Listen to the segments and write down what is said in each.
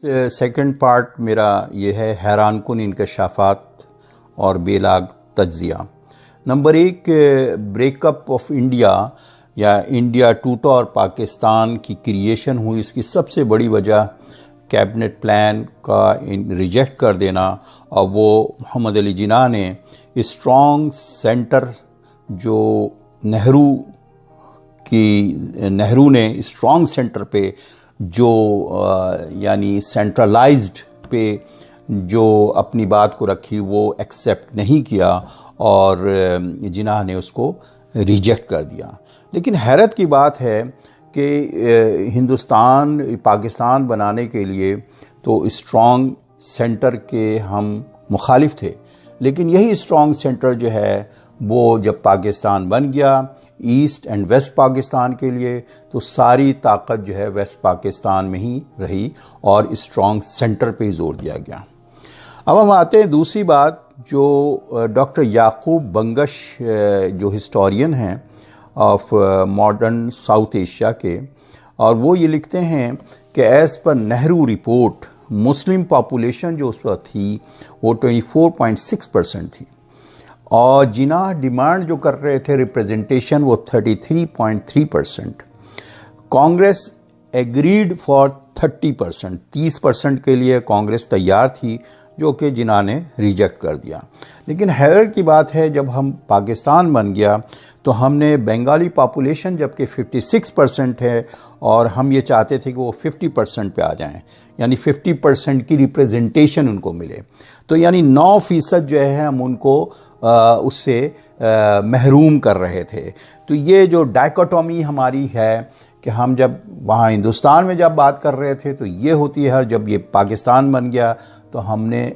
Second part मेरा ये है हैरानकुन इंकशाफात और बेलाग तज्जिया। नंबर 1, ब्रेकअप ऑफ इंडिया या इंडिया टूटा और पाकिस्तान की क्रिएशन हुई, इसकी सबसे बड़ी वजह कैबिनेट प्लान का रिजेक्ट कर देना और वो मोहम्मद अली जिन्ना ने स्ट्रॉन्ग सेंटर जो नेहरू ने स्ट्रॉन्ग सेंटर पे जो यानी सेंट्रलाइज्ड पे जो अपनी बात को रखी वो एक्सेप्ट नहीं किया और जिन्ना ने उसको रिजेक्ट कर दिया। लेकिन हैरत की बात है कि हिंदुस्तान पाकिस्तान बनाने के लिए तो स्ट्रॉन्ग सेंटर के हम मुखालिफ थे, लेकिन यही स्ट्रॉन्ग सेंटर जो है वो जब पाकिस्तान बन गया ईस्ट एंड वेस्ट पाकिस्तान के लिए, तो सारी ताकत जो है वेस्ट पाकिस्तान में ही रही और स्ट्रॉन्ग सेंटर पे ही जोर दिया गया। अब हम आते हैं दूसरी बात, जो डॉक्टर याकूब बंगश जो हिस्टोरियन हैं ऑफ मॉडर्न साउथ एशिया के, और वो ये लिखते हैं कि as per Nehru report Muslim population जो उस वक्त थी वो 24.6% थी और जिन्ना डिमांड जो कर रहे थे रिप्रेजेंटेशन वो 33.3%। कांग्रेस एग्रीड फॉर 30%, 30% के लिए कांग्रेस तैयार थी, जो कि जिन्ना ने रिजेक्ट कर दिया। लेकिन हैरत की बात है, जब हम पाकिस्तान बन गया तो हमने बंगाली पॉपुलेशन जबकि 56% है और हम ये चाहते थे कि वो 50% पे आ जाएं, यानी 50% की रिप्रेजेंटेशन उनको मिले। तो यानी 9% जो है हम उनको उससे महरूम कर रहे थे। तो ये जो डायकोटोमी हमारी है कि हम जब वहाँ हिंदुस्तान में जब बात कर रहे थे तो ये होती है, जब ये पाकिस्तान बन गया तो हमने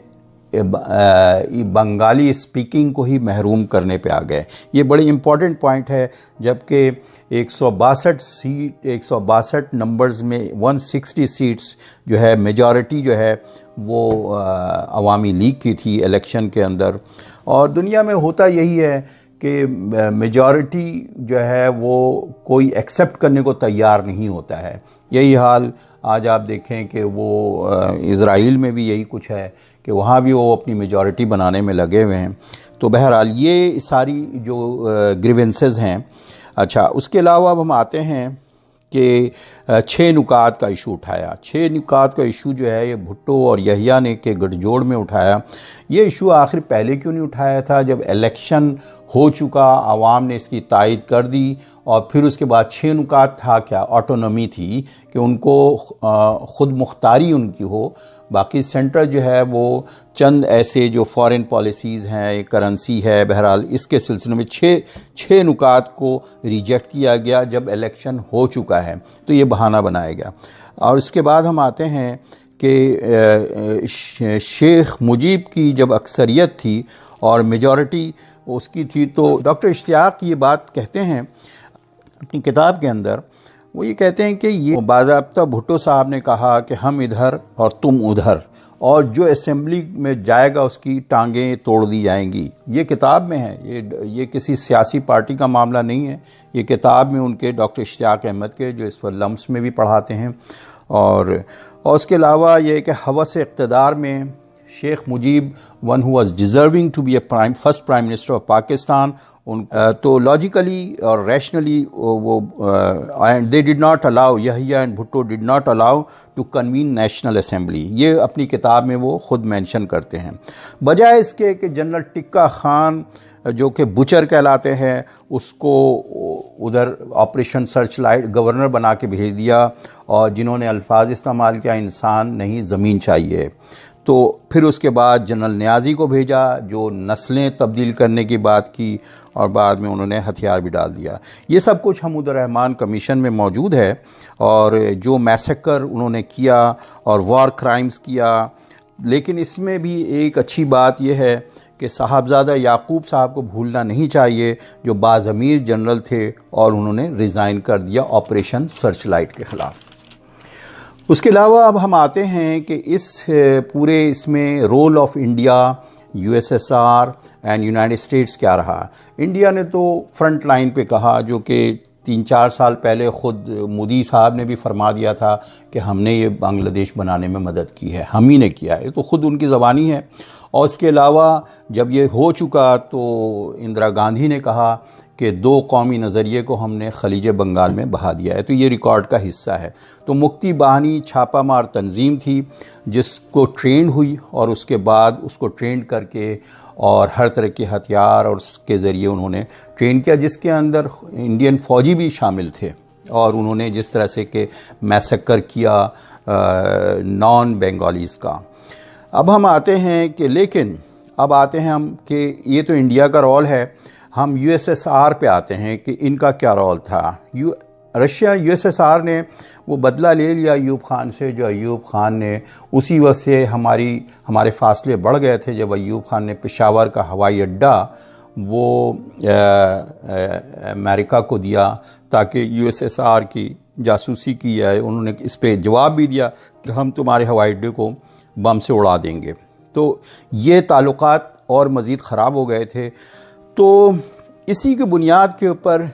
बंगाली स्पीकिंग को ही महरूम करने पे आ गए। ये बड़ी इम्पॉर्टेंट पॉइंट है, जबकि 162 नंबर्स में 160 सीट्स जो है मेजॉरिटी जो है वो अवामी लीग की थी इलेक्शन के अंदर। और दुनिया में होता यही है कि मेजॉरिटी जो है वो कोई एक्सेप्ट करने को तैयार नहीं होता है। यही हाल आज आप देखें कि वो इज़राइल में भी यही कुछ है कि वहाँ भी वो अपनी मेजॉरिटी बनाने में लगे हुए हैं। तो बहरहाल ये सारी जो ग्रीवेंसेस हैं। अच्छा, उसके अलावा अब हम आते हैं कि 6 नुकात का इशू उठाया। 6 नुकात का इशू जो है ये भुट्टो और यहिया ने के गठजोड़ में उठाया। ये इशू आखिर पहले क्यों नहीं उठाया था? जब इलेक्शन हो चुका, आवाम ने इसकी तायद कर दी और फिर उसके बाद 6 नुकात था क्या? ऑटोनॉमी थी कि उनको खुद मुख्तारी उनकी हो। बाकी सेंटर जो है वो चंद ऐसे जो फॉरेन पॉलिसीज़ हैं, करेंसी है, बहरहाल इसके सिलसिले में 6 नुकात को रिजेक्ट किया गया जब इलेक्शन हो चुका है। तो ये बहाना बनाया गया। और इसके बाद हम आते हैं कि शेख मुजीब की जब अक्सरियत थी और मेजॉरिटी उसकी थी, तो डॉक्टर इश्तियाक ये बात कहते हैं अपनी किताब के अंदर। वो ये कहते हैं कि ये बाज़ाब्ता भुट्टो साहब ने कहा कि हम इधर और तुम उधर, और जो असेंबली में जाएगा उसकी टांगें तोड़ दी जाएंगी। ये किताब में है, ये किसी सियासी पार्टी का मामला नहीं है। ये किताब में उनके डॉक्टर इश्तियाक अहमद के, जो इस पर लम्स में भी पढ़ाते हैं। और उसके अलावा ये कि हवस इक़्तिदार में Sheikh Mujib one who was deserving to be a first prime minister of Pakistan, तो लॉजिकली और रैशनली वो and they did not allow, Yahya and Bhutto did not allow to convene national assembly. ये अपनी किताब में वो खुद मेंशन करते हैं। बजाय इसके कि जनरल टिक्का खान जो कि बुचर कहलाते हैं उसको उधर ऑपरेशन सर्च लाइट गवर्नर बना के भेज दिया, और जिन्होंने अल्फाज इस्तेमाल किया इंसान नहीं ज़मीन चाहिए। तो फिर उसके बाद जनरल न्याजी को भेजा जो नस्लें तब्दील करने की बात की, और बाद में उन्होंने हथियार भी डाल दिया। ये सब कुछ हमूद रहमान कमीशन में मौजूद है, और जो मैसेकर उन्होंने किया और वॉर क्राइम्स किया। लेकिन इसमें भी एक अच्छी बात यह है कि साहबजादा याकूब साहब को भूलना नहीं चाहिए, जो बाज़मीर जनरल थे और उन्होंने रिज़ाइन कर दिया ऑपरेशन सर्च लाइट के ख़िलाफ़। उसके अलावा अब हम आते हैं कि इस पूरे इसमें role of India, USSR and United States क्या रहा। इंडिया ने तो फ्रंट लाइन पे कहा, जो कि 3-4 साल पहले ख़ुद मोदी साहब ने भी फरमा दिया था कि हमने ये बांग्लादेश बनाने में मदद की है, हम ही ने किया है, तो ख़ुद उनकी ज़बानी है। और इसके अलावा जब ये हो चुका तो इंदिरा गांधी ने कहा कि 2 कौमी नज़रिए को हमने खलीज बंगाल में बहा दिया है, तो ये रिकॉर्ड का हिस्सा है। तो मुक्ति बाहिनी छापामार तंजीम थी जिसको ट्रेंड हुई और उसके बाद उसको ट्रेंड करके और हर तरह के हथियार और उसके ज़रिए उन्होंने ट्रेन किया, जिसके अंदर इंडियन फ़ौजी भी शामिल थे। और उन्होंने जिस तरह से कि मैसेकर किया नॉन बंगालीज़ का। अब हम आते हैं कि लेकिन अब आते हैं हम कि ये तो इंडिया का रोल है, हम यूएसएसआर पे आते हैं कि इनका क्या रोल था। रशिया यूएसएसआर ने वो बदला ले लिया अयूब खान से, जो अयूब खान ने उसी वक्त से हमारे फासले बढ़ गए थे जब अयूब खान ने पेशावर का हवाई अड्डा वो अमेरिका को दिया ताकि यूएसएसआर की जासूसी की जाए। उन्होंने इस पे जवाब भी दिया कि हम तुम्हारे हवाई अड्डे को बम से उड़ा देंगे। तो ये ताल्लुकात और मज़ीद ख़राब हो गए थे। तो इसी के बुनियाद के ऊपर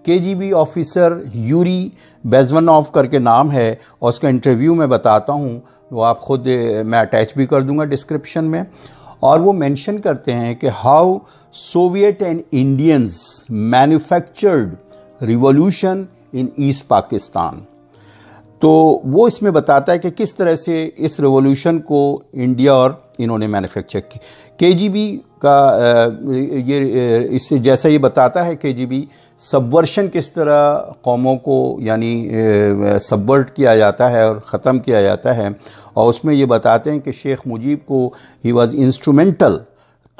केजीबी ऑफिसर यूरी बेजवनोव करके नाम है और उसका इंटरव्यू मैं बताता हूँ, वो आप ख़ुद मैं अटैच भी कर दूँगा डिस्क्रिप्शन में। और वो मेंशन करते हैं कि how Soviet and Indians manufactured revolution in east Pakistan. तो वो इसमें बताता है कि किस तरह से इस रिवॉल्यूशन को इंडिया और इन्होंने मैन्युफैक्चर की। केजीबी का ये इससे जैसा ये बताता है केजीबी सबवर्शन किस तरह कौमों को यानी सबवर्ट किया जाता है और ख़त्म किया जाता है। और उसमें ये बताते हैं कि शेख मुजीब को ही वाज इंस्ट्रूमेंटल,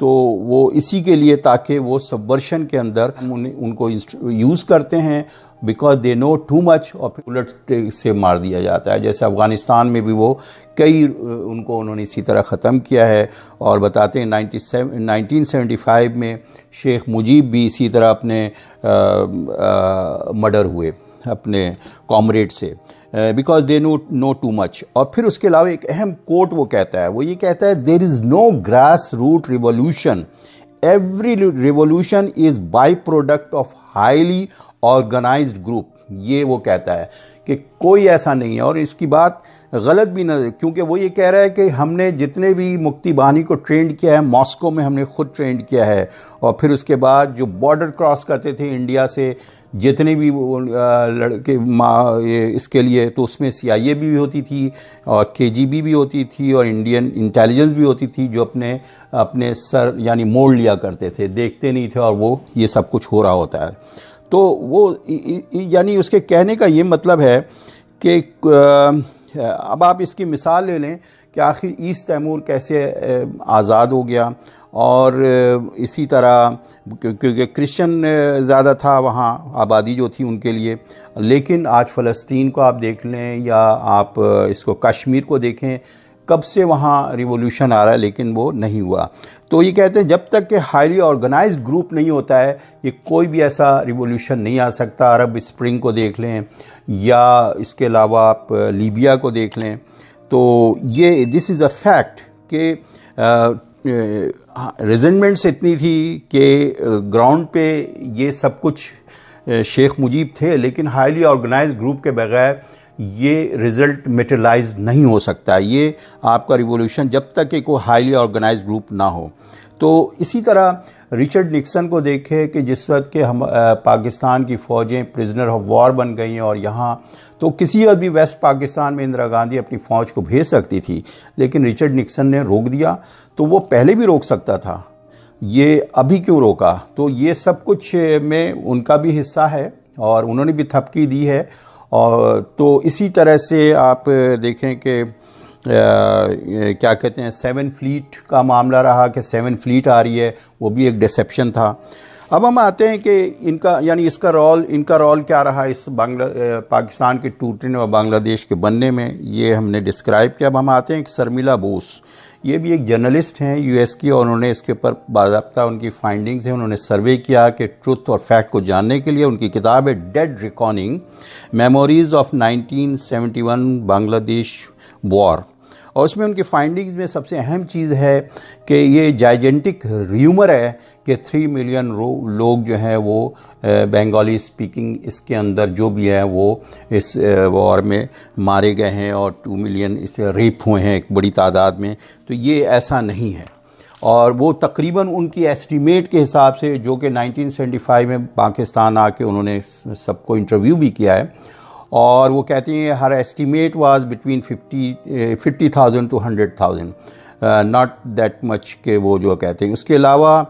तो वो इसी के लिए ताकि वो सबवर्शन के अंदर उनको यूज़ करते हैं because they know too much और उलट से मार दिया जाता है। जैसे अफ़गानिस्तान में भी वो कई उनको उन्होंने इसी तरह ख़त्म किया है। और बताते हैं 1975 में शेख मुजीब भी इसी तरह अपने मर्डर हुए अपने कॉमरेड से because they know too much. और फिर उसके अलावा एक अहम कोट वो कहता है, वो ये कहता है there is no grass root revolution, every revolution is by product of highly organised group. ये वो कहता है कि कोई ऐसा नहीं है, और इसकी बात गलत भी ना, क्योंकि वो ये कह रहा है कि हमने जितने भी मुक्ति बाहिनी को ट्रेंड किया है मॉस्को में हमने खुद ट्रेंड किया है। और फिर उसके बाद जो बॉर्डर क्रॉस करते थे इंडिया से जितने भी लड़के इसके लिए, तो उसमें CIA भी होती थी और KGB भी होती थी और इंडियन इंटेलिजेंस भी होती थी, जो अपने सर यानी मोड़ लिया करते थे, देखते नहीं थे और वो ये सब कुछ हो रहा होता है। तो वो यानी उसके कहने का ये मतलब है कि अब आप इसकी मिसाल ले लें कि आखिर ईस्ट तैमूर कैसे आज़ाद हो गया। और इसी तरह क्योंकि क्रिश्चियन ज़्यादा था वहाँ, आबादी जो थी उनके लिए, लेकिन आज फ़लस्तीन को आप देख लें या आप इसको कश्मीर को देखें, कब से वहाँ रिवॉल्यूशन आ रहा है लेकिन वो नहीं हुआ। तो ये कहते हैं जब तक कि हाईली ऑर्गेनाइज्ड ग्रुप नहीं होता है ये कोई भी ऐसा रिवॉल्यूशन नहीं आ सकता। अरब स्प्रिंग को देख लें या इसके अलावा आप लीबिया को देख लें, तो ये दिस इज़ अ फैक्ट कि रेजिमेंट्स इतनी थी कि ग्राउंड पे ये सब कुछ शेख मुजीब थे, लेकिन हाईली ऑर्गेनाइज्ड ग्रुप के बगैर ये रिज़ल्ट मेटेरियलाइज नहीं हो सकता। ये आपका रिवॉल्यूशन जब तक कि कोई हाईली ऑर्गेनाइज्ड ग्रुप ना हो। तो इसी तरह रिचर्ड निक्सन को देखें कि जिस वक्त के हम पाकिस्तान की फ़ौजें प्रिजनर ऑफ वॉर बन गई हैं, और यहाँ तो किसी और भी वेस्ट पाकिस्तान में इंदिरा गांधी अपनी फ़ौज को भेज सकती थी, लेकिन रिचर्ड निक्सन ने रोक दिया। तो वो पहले भी रोक सकता था, ये अभी क्यों रोका? तो ये सब कुछ में उनका भी हिस्सा है और उन्होंने भी थपकी दी है। और तो इसी तरह से आप देखें कि क्या कहते हैं 7 फ्लीट का मामला रहा कि 7 फ्लीट आ रही है, वो भी एक डिसेप्शन था। अब हम आते हैं कि इनका इनका रोल क्या रहा इस पाकिस्तान के टूटने और बांग्लादेश के बनने में, ये हमने डिस्क्राइब किया। अब हम आते हैं कि शर्मिला बोस, ये भी एक जर्नलिस्ट हैं US की, और उन्होंने इसके ऊपर बाज़ाब्ता उनकी फाइंडिंग्स हैं, उन्होंने सर्वे किया कि ट्रुथ और फैक्ट को जानने के लिए। उनकी किताब है dead recording memories of 1971 Bangladesh war, और उसमें उनकी फाइंडिंग्स में सबसे अहम चीज़ है कि ये जाइजेंटिक र्यूमर है कि 3 मिलियन लोग जो हैं वो बंगाली स्पीकिंग इसके अंदर जो भी है वो इस वॉर में मारे गए हैं और 2 मिलियन इससे रेप हुए हैं एक बड़ी तादाद में। तो ये ऐसा नहीं है। और वो तकरीबन उनकी एस्टीमेट के हिसाब से, जो कि 1975 में पाकिस्तान आके उन्होंने सबको इंटरव्यू भी किया है, और वो कहती हैं her estimate was between 50,000 to 100,000, not that much के वो जो कहते हैं। उसके अलावा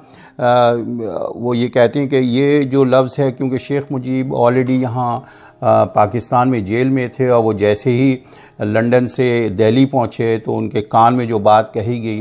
वो ये कहते हैं कि ये जो लफ्ज़ है, क्योंकि शेख मुजीब ऑलरेडी यहाँ पाकिस्तान में जेल में थे और वो जैसे ही लंदन से दिल्ली पहुँचे तो उनके कान में जो बात कही गई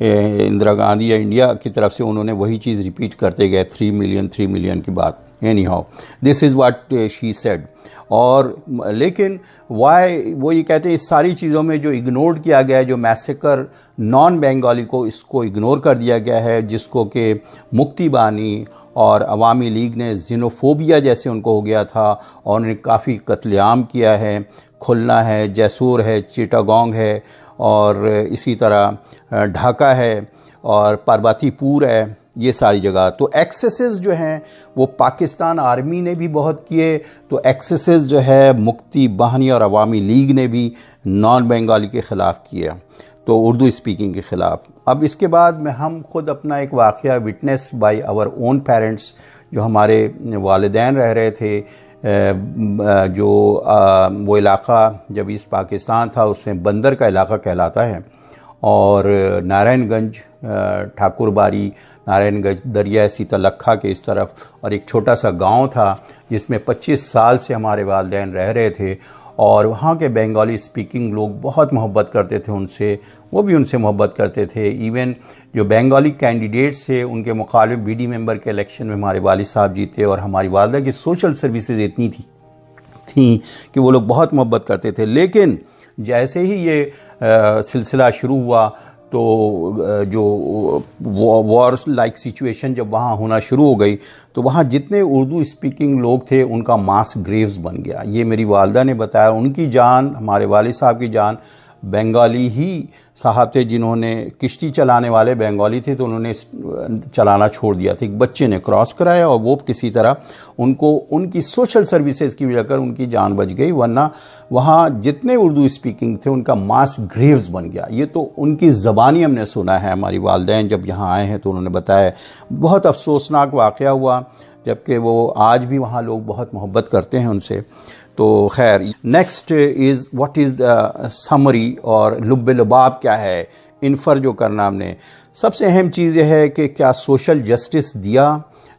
इंदिरा गांधी या इंडिया की तरफ से, उन्होंने वही चीज़ रिपीट करते गए 3 मिलियन की बात। Any how this is what she said. और लेकिन वाई वो ये कहते हैं इस सारी चीज़ों में जो इग्नोर किया गया है, जो मैसेकर नॉन बंगाली को इसको इग्नोर कर दिया गया है, जिसको कि मुक्ति बानी और अवामी लीग ने जिनोफोबिया जैसे उनको हो गया था और उन्होंने काफ़ी कत्लेआम किया है। खुलना है, जैसूर है, चिटागोंग है और इसी तरह ढाका है और पार्वतीपुर है, ये सारी जगह। तो एक्सेसेस जो हैं वो पाकिस्तान आर्मी ने भी बहुत किए, तो एक्सेसेस जो है मुक्ति बाहिनी और अवामी लीग ने भी नॉन बंगाली के ख़िलाफ़ किया, तो उर्दू स्पीकिंग के ख़िलाफ़। अब इसके बाद में हम खुद अपना एक वाक़या witness by our own parents, जो हमारे वालिदैन रह रहे थे, जो वो इलाक़ा जब ईस्ट पाकिस्तान था उसमें बंदर का इलाक़ा कहलाता है, और नारायणगंज, ठाकुरबाड़ी, नारायणगंज, दरिया सीतलखा के इस तरफ, और एक छोटा सा गांव था जिसमें 25 साल से हमारे वालिदैन रह रहे थे, और वहाँ के बंगाली स्पीकिंग लोग बहुत मोहब्बत करते थे उनसे, वो भी उनसे मोहब्बत करते थे। इवन जो बंगाली कैंडिडेट्स थे उनके मुकाबले बीडी मेंबर के इलेक्शन में हमारे वालिद साहब जीते, और हमारी वालिदा की सोशल सर्विसेज इतनी थी कि वो लोग बहुत मोहब्बत करते थे। लेकिन जैसे ही ये सिलसिला शुरू हुआ तो जो वॉर लाइक सिचुएशन जब वहाँ होना शुरू हो गई, तो वहाँ जितने उर्दू स्पीकिंग लोग थे उनका मास ग्रेव्स बन गया। ये मेरी वालिदा ने बताया। उनकी जान, हमारे वालिद साहब की जान, बंगाली ही साहब थे जिन्होंने, किश्ती चलाने वाले बंगाली थे, तो उन्होंने चलाना छोड़ दिया था। एक बच्चे ने क्रॉस कराया और वो किसी तरह उनको उनकी सोशल सर्विसेज की वजह कर उनकी जान बच गई, वरना वहाँ जितने उर्दू स्पीकिंग थे उनका मास ग्रेव्स बन गया। ये तो उनकी ज़बानी हमने सुना है। हमारी वालिदैन जब यहाँ आए हैं तो उन्होंने बताया बहुत अफसोसनाक वाक़या हुआ, जबकि वो आज भी वहाँ लोग बहुत मोहब्बत करते हैं उनसे। तो खैर, next is what is the summary और लुब्बे लुबाब क्या है, इन्फर जो करना हमने। सबसे अहम चीज़ यह है कि क्या सोशल जस्टिस दिया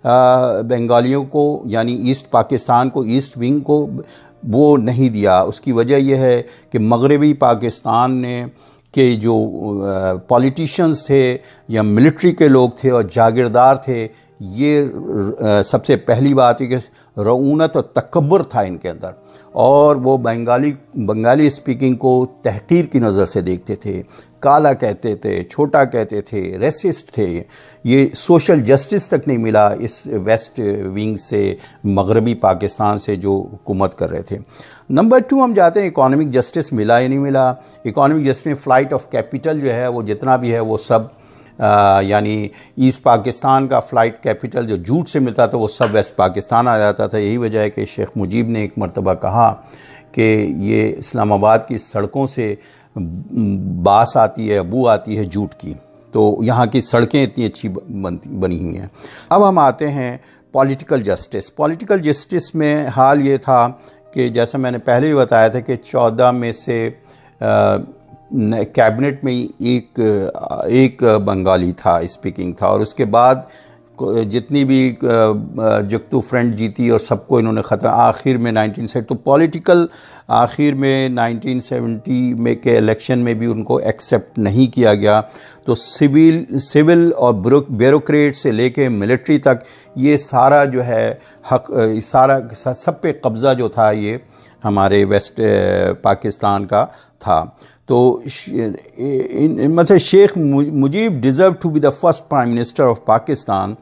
बंगालियों को, यानी ईस्ट पाकिस्तान को, ईस्ट विंग को, वो नहीं दिया। उसकी वजह यह है कि मगरबी पाकिस्तान ने के जो पॉलिटिशियंस थे या मिलिट्री के लोग थे और जागीरदार थे, ये सबसे पहली बात है कि रऊनत और तकब्बुर था इनके अंदर, और वो बंगाली स्पीकिंग को तहकीर की नज़र से देखते थे, काला कहते थे, छोटा कहते थे, रेसिस्ट थे। ये सोशल जस्टिस तक नहीं मिला इस वेस्ट विंग से, मगरबी पाकिस्तान से जो हुकूमत कर रहे थे। नंबर 2 हम जाते हैं इकोनॉमिक जस्टिस मिला या नहीं मिला। इकोनॉमिक जस्टिस में फ़्लाइट ऑफ कैपिटल जो है वो जितना भी है वो सब यानी ईस्ट पाकिस्तान का फ़्लाइट कैपिटल जो जूट से मिलता था वो सब वेस्ट पाकिस्तान आ जाता था। यही वजह है कि शेख मुजीब ने एक मरतबा कहा कि ये इस्लामाबाद की सड़कों से बास आती है, बू आती है जूट की, तो यहाँ की सड़कें इतनी अच्छी बनी हुई हैं। अब हम आते हैं पॉलिटिकल जस्टिस। पॉलिटिकल जस्टिस में हाल ये था कि जैसा मैंने पहले भी बताया था कि 14 में से कैबिनेट में एक बंगाली था, स्पीकिंग था, और उसके बाद जितनी भी जुक्तू फ्रंट जीती और सबको इन्होंने ख़त्म आखिर में 1970, तो पॉलिटिकल आखिर में 1970 में के इलेक्शन में भी उनको एक्सेप्ट नहीं किया गया। तो सिविल और ब्यूरोक्रेट से लेके मिलिट्री तक ये सारा जो है हक, सारा सब पे कब्ज़ा जो था ये हमारे वेस्ट पाकिस्तान का था। तो मतलब Sheikh Mujib deserve to be the first prime minister of Pakistan.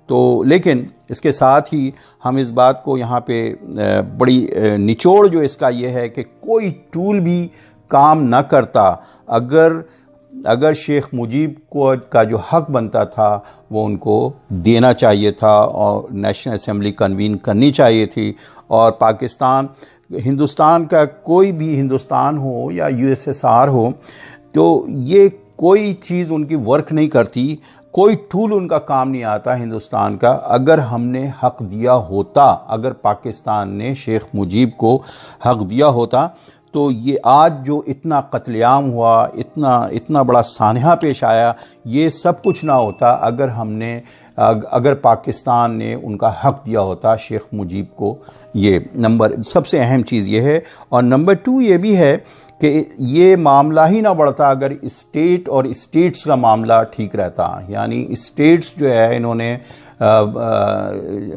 तो लेकिन इसके साथ ही हम इस बात को यहाँ पे बड़ी निचोड़ जो इसका ये है कि कोई टूल भी काम न करता, अगर शेख मुजीब को का जो हक बनता था वो उनको देना चाहिए था और नेशनल असेंबली कन्वीन करनी चाहिए थी। और हिंदुस्तान का कोई भी हिंदुस्तान हो या यूएसएसआर हो, तो ये कोई चीज़ उनकी वर्क नहीं करती, कोई टूल उनका काम नहीं आता हिंदुस्तान का, अगर हमने हक दिया होता, अगर पाकिस्तान ने शेख मुजीब को हक दिया होता तो ये आज जो इतना कत्लेआम हुआ, इतना बड़ा सानहा पेश आया, ये सब कुछ ना होता अगर पाकिस्तान ने उनका हक दिया होता शेख मुजीब को। ये सबसे अहम चीज़ ये है। और नंबर 2 ये भी है कि ये मामला ही ना बढ़ता अगर स्टेट और स्टेट्स का मामला ठीक रहता। यानी स्टेट्स जो है, इन्होंने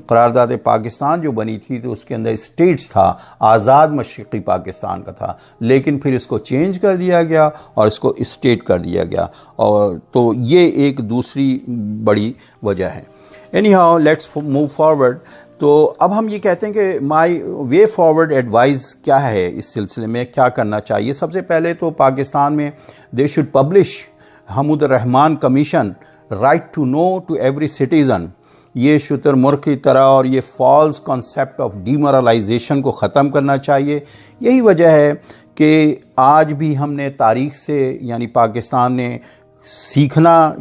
करारदाद पाकिस्तान जो बनी थी तो उसके अंदर स्टेट्स था, आज़ाद मशरिक़ी पाकिस्तान का था, लेकिन फिर इसको चेंज कर दिया गया और इसको स्टेट कर दिया गया। और तो ये एक दूसरी बड़ी वजह है। Any how, let's move forward. तो अब हम ये कहते हैं कि माई वे फॉरवर्ड एडवाइस क्या है, इस सिलसिले में क्या करना चाहिए। सबसे पहले तो पाकिस्तान में they should publish Hamoodur Rahman commission, right to know to every citizen. ये शुतुरमुर्ग की तरह और ये फॉल्स कॉन्सेप्ट ऑफ डीमोरलाइजेशन को ख़त्म करना चाहिए। यही वजह है कि आज भी हमने तारीख़ से, यानी पाकिस्तान ने सीखना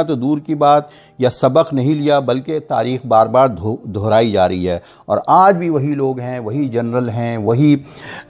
तो दूर की बात, या सबक नहीं लिया, बल्कि तारीख़ बार बार दोहराई जा रही है। और आज भी वही लोग हैं, वही जनरल हैं, वही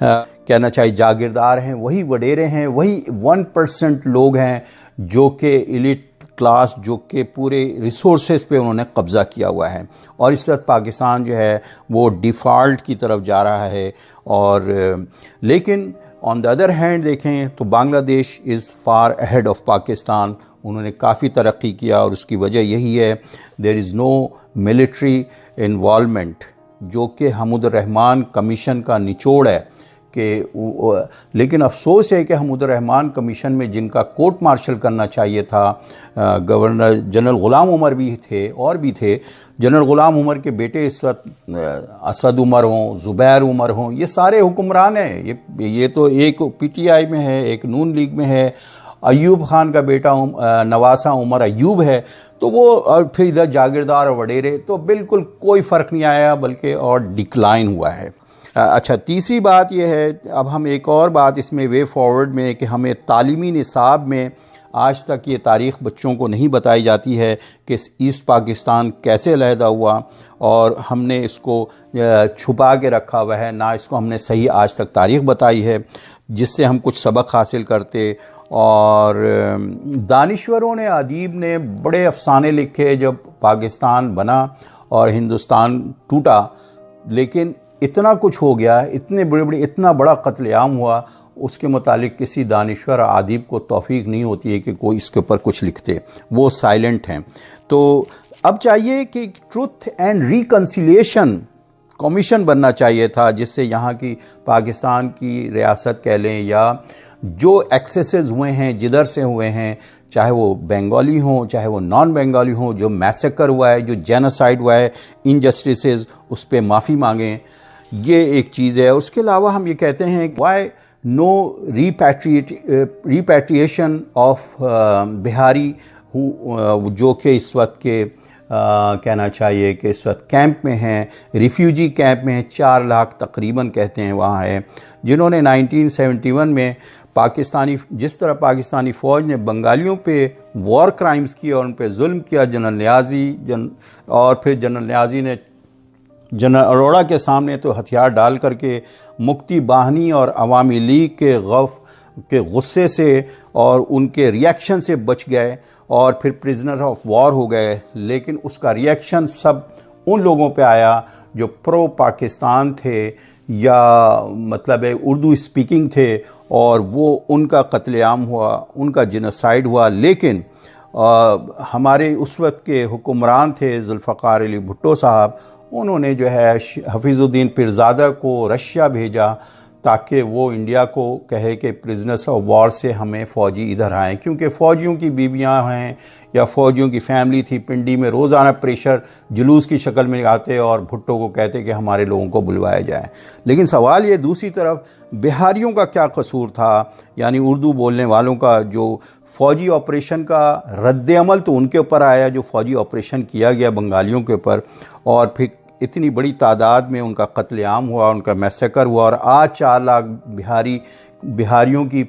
कहना चाहिए जागीरदार हैं, वही वडेरे हैं, वही 1% लोग हैं जो कि एलिट क्लास, जो कि पूरे रिसोर्सेज पे उन्होंने कब्ज़ा किया हुआ है। और इस वक्त पाकिस्तान जो है वो डिफ़ॉल्ट की तरफ जा रहा है। और लेकिन ऑन द अदर हैंड देखें तो Bangladesh is far ahead of Pakistan. उन्होंने काफ़ी तरक्की किया और उसकी वजह यही है, there is no military involvement, जो कि हमूदुर रहमान कमीशन का निचोड़ है। लेकिन अफसोस है कि हमूदुर रहमान कमीशन में जिनका कोर्ट मार्शल करना चाहिए था, गवर्नर जनरल ग़ुलाम उमर भी थे और भी थे। जनरल ग़ुलाम उमर के बेटे इस वक्त असद उमर हों, ज़ुबैर उमर हों, ये सारे हुक्मरान हैं। ये तो एक पीटीआई में है, एक नून लीग में है। अयूब खान का बेटा नवासा उमर अयूब है, तो वो और फिर इधर जागीरदार और वडेरे, तो बिल्कुल कोई फ़र्क नहीं आया, बल्कि और डिक्लाइन हुआ है। अच्छा, तीसरी बात यह है, अब हम एक और बात इसमें वे फॉरवर्ड में, कि हमें तालीमी निसाब में आज तक ये तारीख़ बच्चों को नहीं बताई जाती है कि ईस्ट पाकिस्तान कैसे अलहदा हुआ, और हमने इसको छुपा के रखा हुआ है, ना इसको हमने सही आज तक तारीख़ बताई है जिससे हम कुछ सबक हासिल करते। और दानिश्वरों ने, अदीब ने बड़े अफसाने लिखे जब पाकिस्तान बना और हिंदुस्तान टूटा, लेकिन इतना कुछ हो गया, इतना बड़ा कत्लेआम हुआ, उसके मुतालिक किसी दानिश्वर आदिब को तौफीक नहीं होती है कि कोई इसके ऊपर कुछ लिखते, वो साइलेंट हैं। तो अब चाहिए कि ट्रुथ एंड रिकन्सिलिएशन कमीशन बनना चाहिए था, जिससे यहाँ की पाकिस्तान की रियासत कह लें, या जो एक्सेसेस हुए हैं जिधर से हुए हैं, चाहे वो बंगाली हों चाहे वो नॉन बंगाली हों, जो मैसेकर हुआ है, जो जेनोसाइड हुआ है, इनजस्टिसेस, उस पर माफ़ी मांगें। ये एक चीज़ है। उसके अलावा हम ये कहते हैं, why no repatriation of Bihari जो कि इस वक्त के कहना चाहिए कि इस वक्त कैंप में हैं, रिफ्यूजी कैंप में हैं, 4 लाख तकरीबन कहते हैं वहाँ है, जिन्होंने 1971 में जिस तरह पाकिस्तानी फ़ौज ने बंगालियों पे वॉर क्राइम्स किए और उन पे जुल्म किया, और फिर जनरल न्याज़ी ने जनरल अरोड़ा के सामने तो हथियार डाल करके मुक्ति बाहिनी और अवामी लीग के गुस्से से और उनके रिएक्शन से बच गए और फिर प्रिजनर ऑफ वॉर हो गए। लेकिन उसका रिएक्शन सब उन लोगों पे आया जो प्रो पाकिस्तान थे, या मतलब है उर्दू स्पीकिंग थे, और वो उनका कत्लेआम हुआ, उनका जेनोसाइड हुआ। लेकिन हमारे उस वक्त के हुक्मरान थे जुल्फ़िकार अली भुट्टो साहब, उन्होंने जो है हफीज़ुद्दीन पीरज़ादा को रशिया भेजा ताकि वो इंडिया को कहे कि प्रिजनर्स ऑफ वॉर से हमें फ़ौजी इधर आएँ, क्योंकि फ़ौजियों की बीवियां हैं या फ़ौजियों की फैमिली थी, पिंडी में रोज़ाना प्रेशर जुलूस की शक्ल में आते और भुट्टो को कहते कि हमारे लोगों को बुलवाया जाए। लेकिन सवाल ये दूसरी तरफ बिहारियों का क्या कसूर था, यानी उर्दू बोलने वालों का जो फ़ौजी ऑपरेशन का रद्द-ए-अमल तो उनके ऊपर आया, जो फ़ौजी ऑपरेशन किया गया बंगालियों के ऊपर, और फिर इतनी बड़ी तादाद में उनका कत्लेआम हुआ, उनका मैसेकर हुआ, और आज 4 लाख बिहारियों की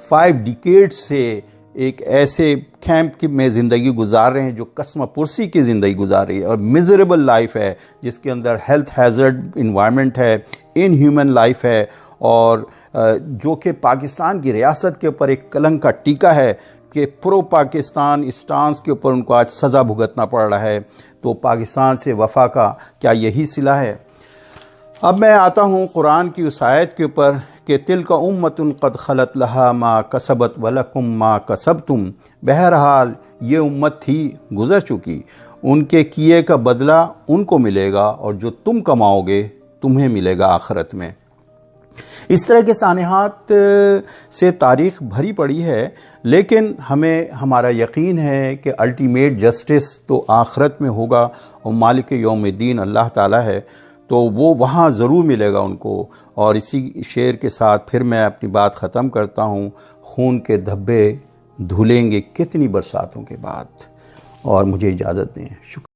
5 डिकेड से एक ऐसे कैंप में ज़िंदगी गुजार रहे हैं जो कसम पुरसी की ज़िंदगी गुजार रही है और मिज़रेबल लाइफ है, जिसके अंदर हेल्थ हैज़र्ड इन्वायरमेंट है, इनह्यूमन लाइफ है, और जो कि पाकिस्तान की रियासत के ऊपर एक कलंक का टीका है कि प्रो पाकिस्तान स्टांस के ऊपर उनको आज सज़ा भुगतना पड़ रहा है। तो पाकिस्तान से वफ़ा का क्या यही सिला है? अब मैं आता हूँ कुरान की उस आयत के ऊपर कि तिलका उम्मतुन क़द खलत लहा मा कसबत वलकुम मा कसबतुम। बहरहाल ये उम्मत थी गुज़र चुकी, उनके किए का बदला उनको मिलेगा और जो तुम कमाओगे तुम्हें मिलेगा आखिरत में। इस तरह के सानेहात से तारीख़ भरी पड़ी है, लेकिन हमें हमारा यकीन है कि अल्टीमेट जस्टिस तो आखिरत में होगा और मालिक यौमिद्दीन अल्लाह ताला है, तो वो वहाँ ज़रूर मिलेगा उनको। और इसी शेर के साथ फिर मैं अपनी बात ख़त्म करता हूँ। खून के धब्बे धुलेंगे कितनी बरसातों के बाद। और मुझे इजाज़त दें। शुक्रिया।